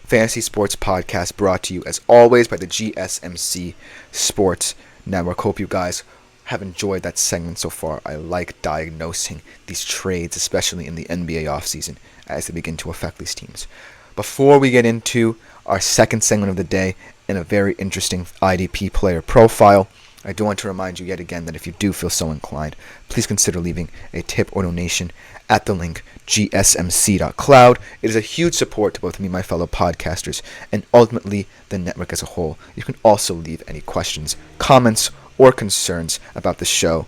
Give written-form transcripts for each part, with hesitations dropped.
Fantasy Sports Podcast, brought to you as always by the GSMC Sports Network. Hope you guys have enjoyed that segment so far. I like diagnosing these trades, especially in the NBA offseason, as they begin to affect these teams. Before we get into our second segment of the day and a very interesting IDP player profile, I do want to remind you yet again that if you do feel so inclined, please consider leaving a tip or donation at the link gsmc.cloud. It is a huge support to both me and my fellow podcasters and ultimately the network as a whole. You can also leave any questions, comments, or concerns about the show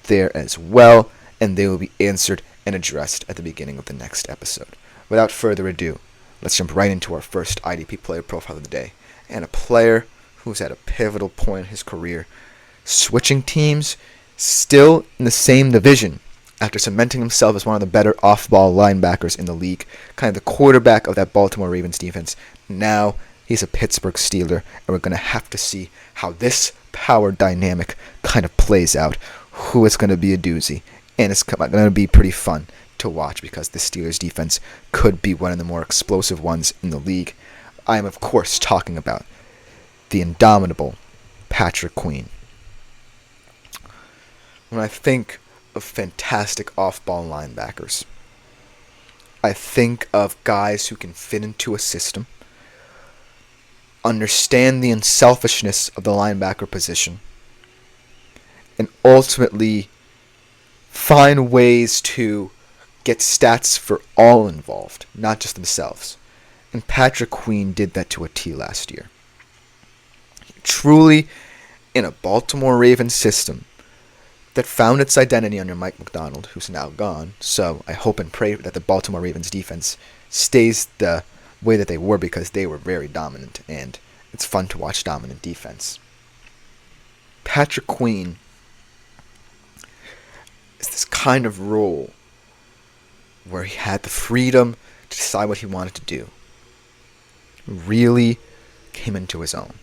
there as well, and they will be answered and addressed at the beginning of the next episode. Without further ado, let's jump right into our first IDP player profile of the day, and a player who's at a pivotal point in his career, switching teams, still in the same division after cementing himself as one of the better off-ball linebackers in the league, kind of the quarterback of that Baltimore Ravens defense. Now he's a Pittsburgh Steeler, and we're going to have to see how this power dynamic kind of plays out, who is going to be a doozy, and it's going to be pretty fun to watch because the Steelers defense could be one of the more explosive ones in the league. I am, of course, talking about the indomitable Patrick Queen. When I think of fantastic off-ball linebackers, I think of guys who can fit into a system, understand the unselfishness of the linebacker position, and ultimately find ways to get stats for all involved, not just themselves. And Patrick Queen did that to a T last year. Truly, in a Baltimore Ravens system that found its identity under Mike Macdonald, who's now gone. So I hope and pray that the Baltimore Ravens defense stays the way that they were, because they were very dominant, and it's fun to watch dominant defense. Patrick Queen is this kind of role where he had the freedom to decide what he wanted to do. Really came into his own.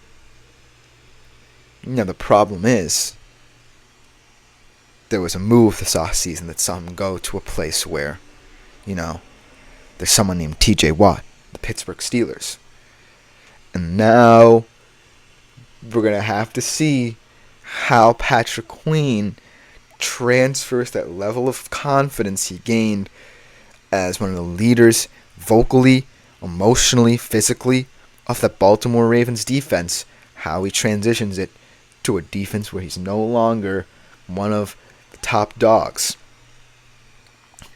Now the problem is, there was a move this offseason that saw him go to a place where, there's someone named TJ Watt, the Pittsburgh Steelers. And now we're going to have to see how Patrick Queen transfers that level of confidence he gained as one of the leaders vocally, emotionally, physically of the Baltimore Ravens defense, how he transitions it to a defense where he's no longer one of top dogs.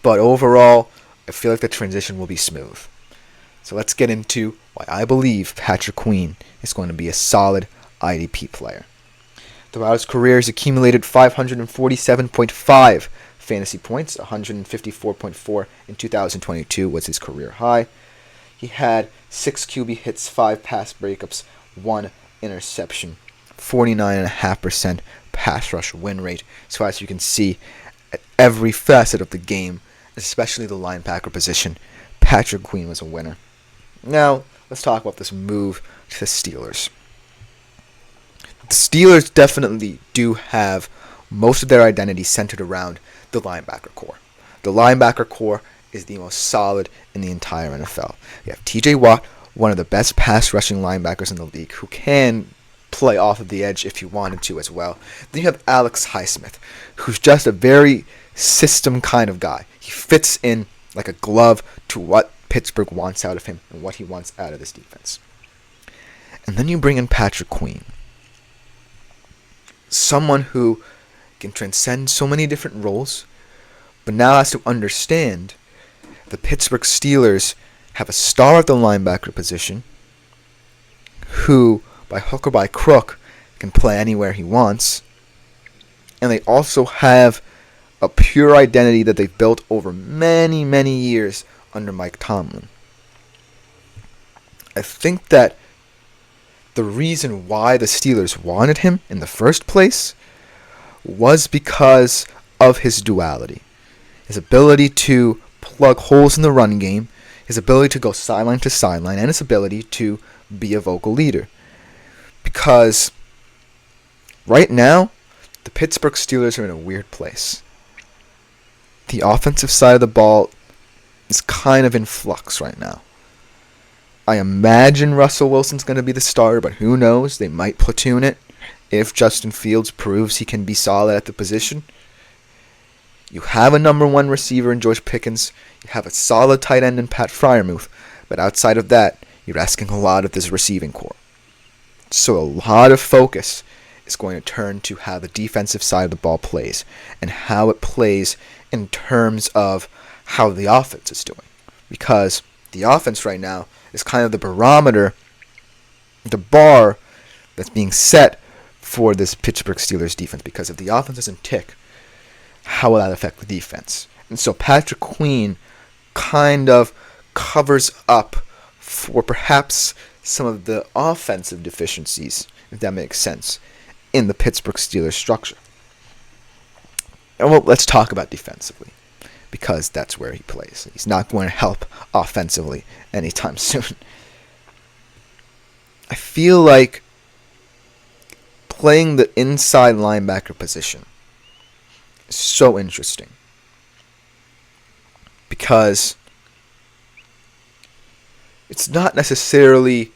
But overall, I feel like the transition will be smooth. So let's get into why I believe Patrick Queen is going to be a solid IDP player. Throughout his career, he's accumulated 547.5 fantasy points. 154.4 in 2022 was his career high. He had 6 QB hits, 5 pass breakups, 1 interception, 49.5% pass rush win rate. So as you can see, at every facet of the game, especially the linebacker position, Patrick Queen was a winner. Now, let's talk about this move to the Steelers. The Steelers definitely do have most of their identity centered around the linebacker core. The linebacker core is the most solid in the entire NFL. You have TJ Watt, one of the best pass rushing linebackers in the league, who can play off of the edge if you wanted to as well. Then you have Alex Highsmith, who's just a very system kind of guy. He fits in like a glove to what Pittsburgh wants out of him and what he wants out of this defense. And then you bring in Patrick Queen, someone who can transcend so many different roles, but now has to understand the Pittsburgh Steelers have a star at the linebacker position who, by hook or by crook, can play anywhere he wants. And they also have a pure identity that they've built over many, many years under Mike Tomlin. I think that the reason why the Steelers wanted him in the first place was because of his duality. His ability to plug holes in the run game, his ability to go sideline to sideline, and his ability to be a vocal leader. Because right now, the Pittsburgh Steelers are in a weird place. The offensive side of the ball is kind of in flux right now. I imagine Russell Wilson's going to be the starter, but who knows? They might platoon it if Justin Fields proves he can be solid at the position. You have a number one receiver in George Pickens. You have a solid tight end in Pat Freiermuth. But outside of that, you're asking a lot of this receiving core. So a lot of focus is going to turn to how the defensive side of the ball plays and how it plays in terms of how the offense is doing. Because the offense right now is kind of the barometer, the bar that's being set for this Pittsburgh Steelers defense. Because if the offense doesn't tick, how will that affect the defense? And so Patrick Queen kind of covers up for perhaps some of the offensive deficiencies, if that makes sense, in the Pittsburgh Steelers structure. And well, let's talk about defensively, because that's where he plays. He's not going to help offensively anytime soon. I feel like playing the inside linebacker position is so interesting, because it's not necessarily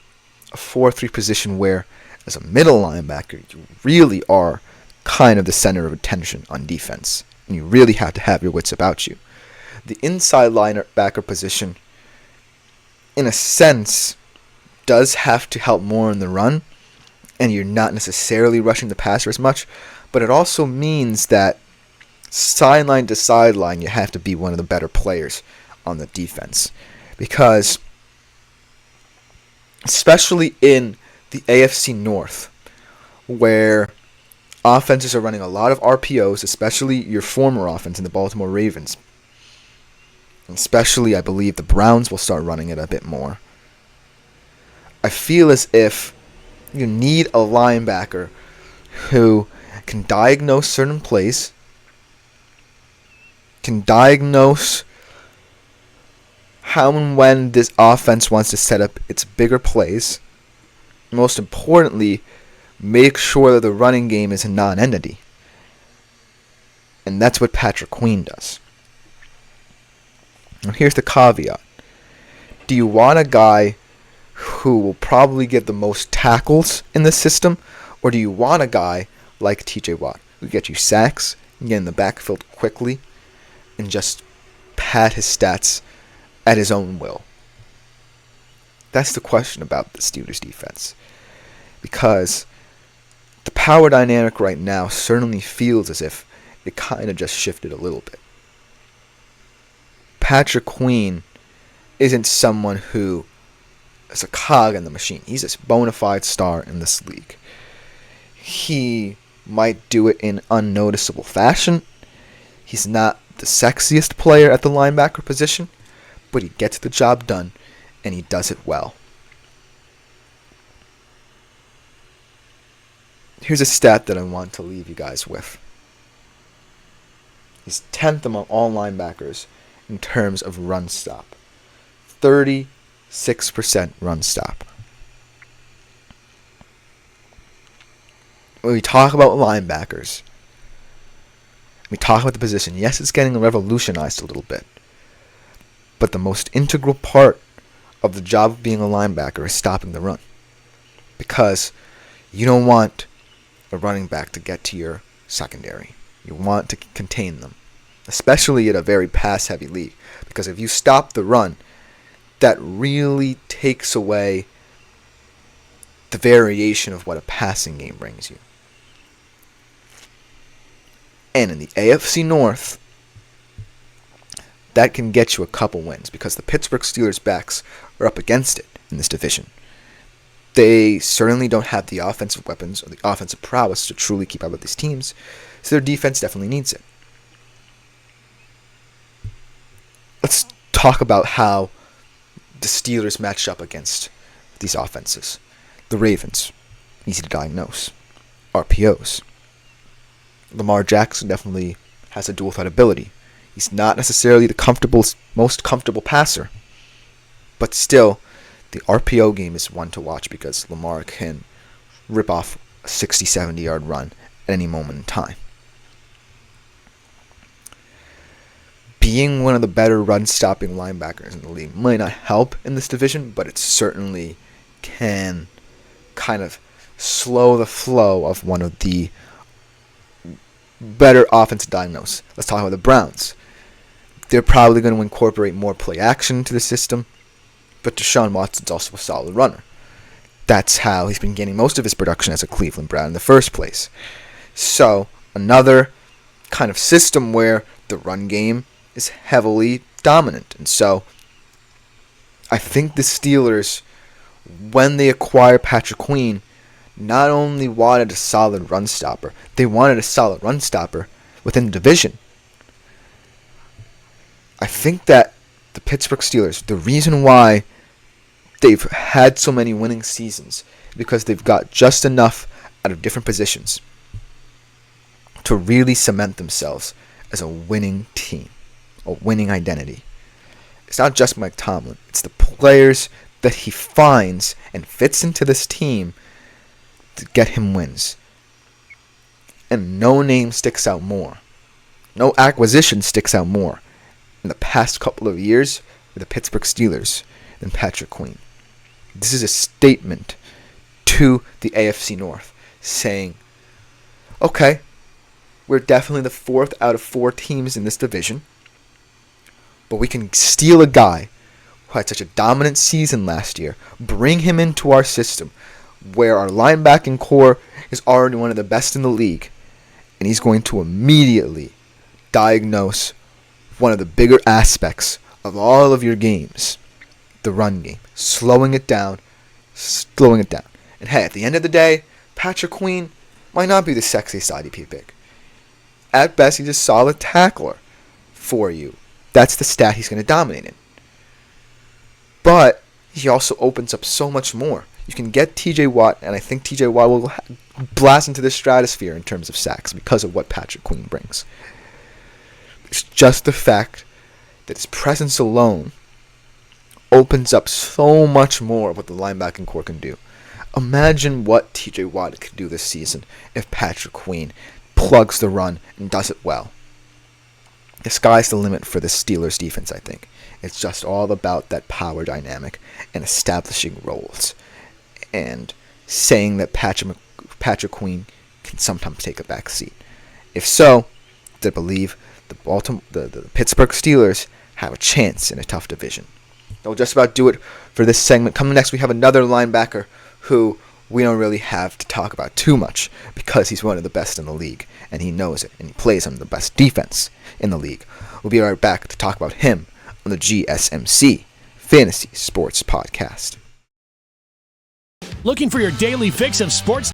a 4-3 position where, as a middle linebacker, you really are kind of the center of attention on defense, and you really have to have your wits about you. The inside linebacker position, in a sense, does have to help more in the run, and you're not necessarily rushing the passer as much, but it also means that sideline to sideline, you have to be one of the better players on the defense. Because, especially in the AFC North, where offenses are running a lot of RPOs, especially your former offense in the Baltimore Ravens, and especially, I believe, the Browns will start running it a bit more. I feel as if you need a linebacker who can diagnose certain plays, can diagnose how and when this offense wants to set up its bigger plays. Most importantly, make sure that the running game is a non-entity. And that's what Patrick Queen does. Now here's the caveat. Do you want a guy who will probably get the most tackles in the system, or do you want a guy like TJ Watt who get you sacks, get in the backfield quickly, and just pad his stats at his own will? That's the question about the Steelers defense. Because the power dynamic right now certainly feels as if it kind of just shifted a little bit. Patrick Queen isn't someone who is a cog in the machine. He's a bona fide star in this league. He might do it in unnoticeable fashion. He's not the sexiest player at the linebacker position, but he gets the job done, and he does it well. Here's a stat that I want to leave you guys with. He's 10th among all linebackers in terms of run stop. 36% run stop. When we talk about linebackers, we talk about the position. Yes, it's getting revolutionized a little bit. But the most integral part of the job of being a linebacker is stopping the run. Because you don't want a running back to get to your secondary. You want to contain them. Especially in a very pass-heavy league. Because if you stop the run, that really takes away the variation of what a passing game brings you. And in the AFC North, that can get you a couple wins because the Pittsburgh Steelers backs are up against it in this division. They certainly don't have the offensive weapons or the offensive prowess to truly keep up with these teams, so their defense definitely needs it. Let's talk about how the Steelers matched up against these offenses. The Ravens, easy to diagnose. RPOs. Lamar Jackson definitely has a dual threat ability. He's not necessarily the most comfortable passer, but still, the RPO game is one to watch because Lamar can rip off a 60, 70-yard run at any moment in time. being one of the better run-stopping linebackers in the league might not help in this division, but it certainly can kind of slow the flow of one of the better offensive diagnoses. Let's talk about the Browns. They're probably going to incorporate more play action into the system, but Deshaun Watson's also a solid runner. That's how he's been getting most of his production as a Cleveland Brown in the first place. So, another kind of system where the run game is heavily dominant. And so, I think the Steelers, when they acquired Patrick Queen, not only wanted a solid run stopper, they wanted a solid run stopper within the division. I think that the Pittsburgh Steelers, the reason why they've had so many winning seasons is because they've got just enough out of different positions to really cement themselves as a winning team, a winning identity. It's not just Mike Tomlin, it's the players that he finds and fits into this team to get him wins. And no name sticks out more. No acquisition sticks out more in the past couple of years with the Pittsburgh Steelers than Patrick Queen. This is a statement to the AFC North saying, okay, we're definitely the 4th out of 4 teams in this division, but we can steal a guy who had such a dominant season last year, bring him into our system where our linebacking core is already one of the best in the league, and he's going to immediately diagnose one of the bigger aspects of all of your games, the run game, slowing it down. And hey, at the end of the day, Patrick Queen might not be the sexiest IDP pick. At best, he's a solid tackler for you. That's the stat he's going to dominate in. But he also opens up so much more. You can get TJ Watt, and I think TJ Watt will blast into the stratosphere in terms of sacks because of what Patrick Queen brings. It's just the fact that his presence alone opens up so much more of what the linebacking core can do. Imagine what TJ Watt could do this season if Patrick Queen plugs the run and does it well. The sky's the limit for the Steelers defense, I think. It's just all about that power dynamic and establishing roles and saying that Patrick Queen can sometimes take a back seat. If so, I believe the Pittsburgh Steelers have a chance in a tough division. That'll just about do it for this segment. Coming next, we have another linebacker who we don't really have to talk about too much because he's one of the best in the league, and he knows it, and he plays on the best defense in the league. We'll be right back to talk about him on the GSMC Fantasy Sports Podcast. Looking for your daily fix of sports